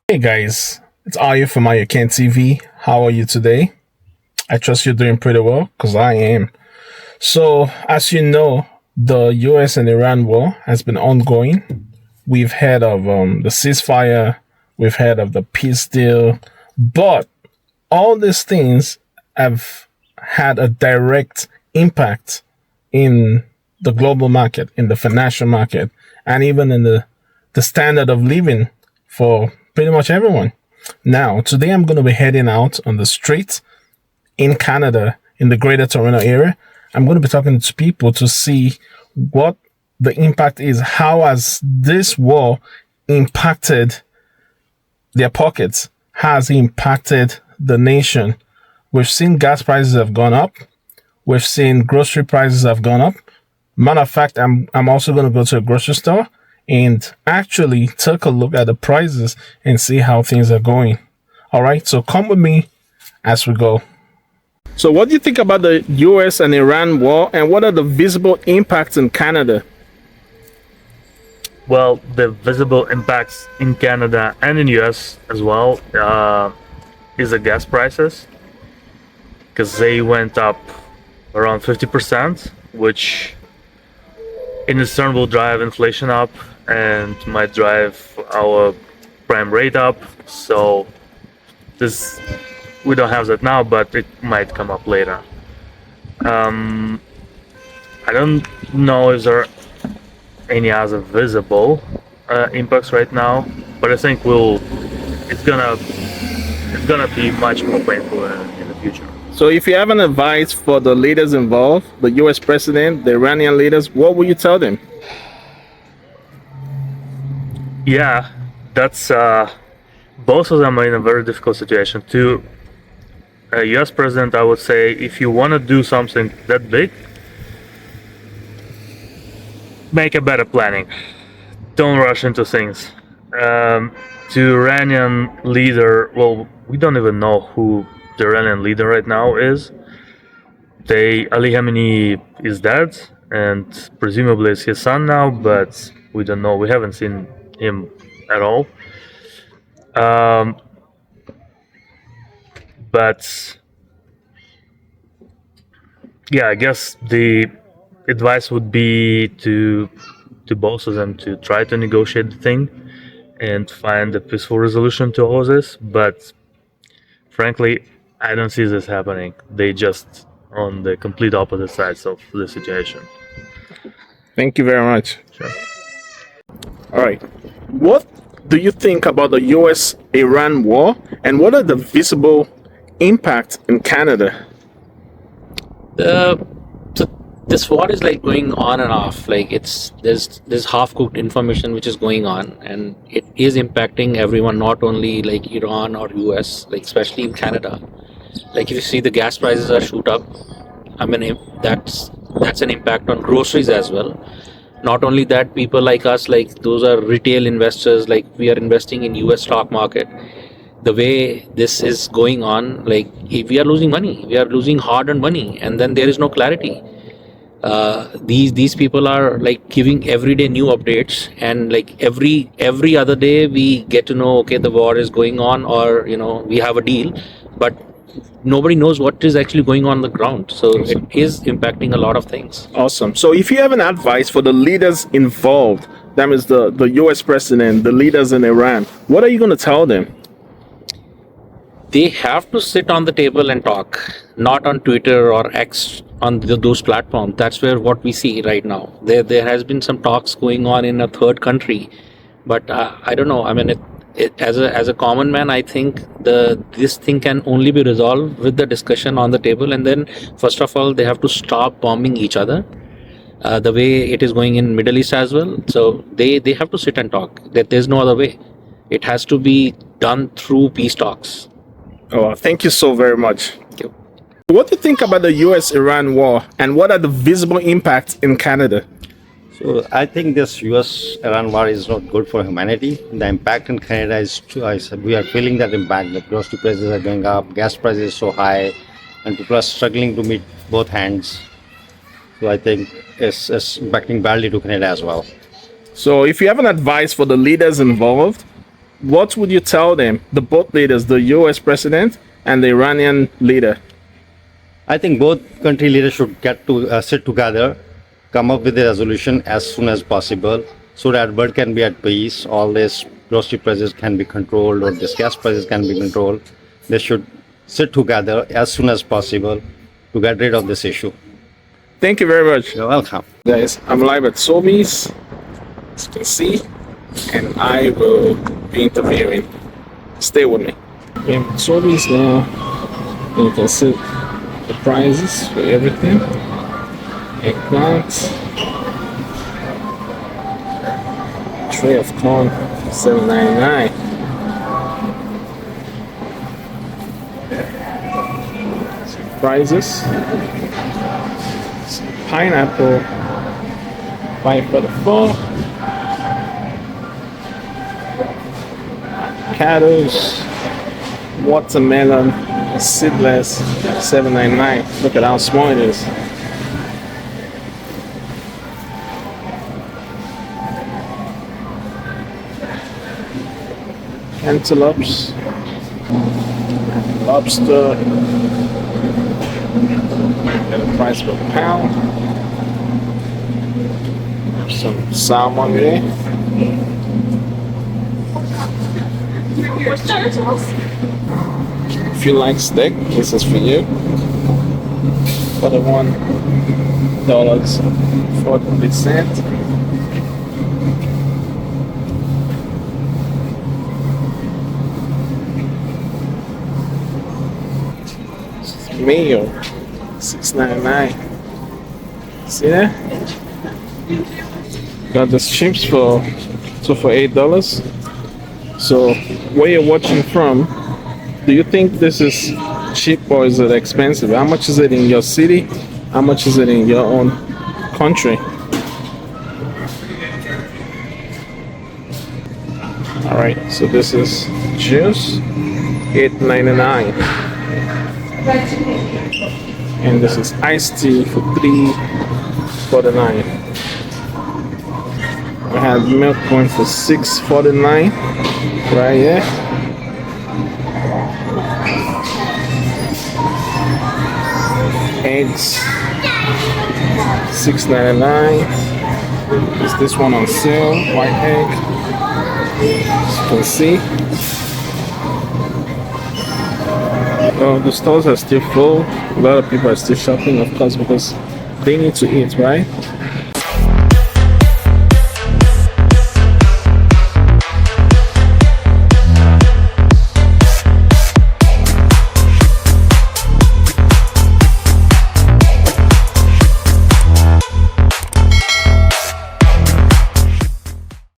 Hey guys, it's Ayu from Ayuken TV. How are you today? I trust you're doing pretty well because I am. So, as you know, the US and Iran war has been ongoing. We've heard of the ceasefire, we've heard of the peace deal, but all these things have had a direct impact in the global market, in the financial market, and even in the standard of living for pretty much everyone. Now, today I'm going to be heading out on the street in Canada, in the Greater Toronto area. I'm going to be talking to people to see what the impact is. How has this war impacted their pockets? Has it impacted the nation? We've seen gas prices have gone up. We've seen grocery prices have gone up. Matter of fact, I'm also going to go to a grocery store and actually take a look at the prices and see how things are going. All right, so come with me as we go. So, what do you think about the US and Iran war, and what are the visible impacts in Canada? Well, the visible impacts in Canada and in US as well is the gas prices, because they went up around 50%, which in turn will drive inflation up and might drive our prime rate up. So this, we don't have that now, but it might come up later. I don't know if there are any other visible impacts right now, but I think it's gonna be much more painful in the future. So, if you have an advice for the leaders involved, the US president, the Iranian leaders, what would you tell them? Yeah, that's both of them are in a very difficult situation. To a US president, I would say, if you want to do something that big, make a better planning. Don't rush into things. To Iranian leader, well, we don't even know who the Iranian leader right now is. Ali Khamenei is dead, and presumably it's his son now, but we don't know. We haven't seen him at all. But yeah, I guess the advice would be to both of them to try to negotiate the thing and find a peaceful resolution to all of this. But frankly, I don't see this happening. They just on the complete opposite sides of the situation. Thank you very much. Sure. All right. What do you think about the US Iran war, and what are the visible impacts in Canada? So this war is like going on and off. Like there's half cooked information which is going on, and it is impacting everyone, not only like Iran or US, like especially in Canada. Like if you see the gas prices are shoot up, I mean that's an impact on groceries as well. Not only that, people like us, like those are retail investors, like we are investing in US stock market. The way this is going on, like if we are losing money, we are losing hard-earned money, and then there is no clarity. These people are like giving everyday new updates, and like every other day we get to know, okay, the war is going on, or we have a deal, but nobody knows what is actually going on the ground. So it is impacting a lot of things. Awesome. So, if you have an advice for the leaders involved, that is the US president, the leaders in Iran, what are you going to tell them? They have to sit on the table and talk, not on Twitter or X, on those platforms. That's where what we see right now. There has been some talks going on in a third country, but I don't know. I mean, as a common man, I think this thing can only be resolved with the discussion on the table. And then, first of all, they have to stop bombing each other, the way it is going in Middle East as well. So they have to sit and talk. That there's no other way. It has to be done through peace talks. Oh, thank you so very much. Thank you. What do you think about the US-Iran war, and what are the visible impacts in Canada? So I think this US-Iran war is not good for humanity. The impact in Canada is we are feeling that impact. The grocery prices are going up, gas prices is so high, and people are struggling to meet both hands. So I think it's impacting badly to Canada as well. So, if you have an advice for the leaders involved, what would you tell them, the both leaders, the US president and the Iranian leader? I think both country leaders should get to sit together, come up with a resolution as soon as possible, so that world can be at peace. All this grocery prices can be controlled, or this gas prices can be controlled. They should sit together as soon as possible to get rid of this issue. Thank you very much. You're welcome. Guys, I'm live at Sobeys, as you can see, and I will be interviewing. Stay with me. I'm at Sobeys now, and you can see the prices for everything. Eggplant, tray of corn, $7.99. Prices. Pineapple, $5.44. Avocados, watermelon, seedless, $7.99. Look at how small it is. Antelopes, lobster, at a price per pound. Some salmon there. If you like steak, this is for you. $41.40. Mayo, $6.99. See that? Got this chips for $8. So where you're watching from, do you think this is cheap or is it expensive? How much is it in your city? How much is it in your own country? All right, so this is juice, $8.99. And this is iced tea for $3.49. I have milk going for $6.49 right here. Eggs $6.99. Is this one on sale? White egg. As you can see. Oh, the stores are still full. A lot of people are still shopping, of course, because they need to eat, right?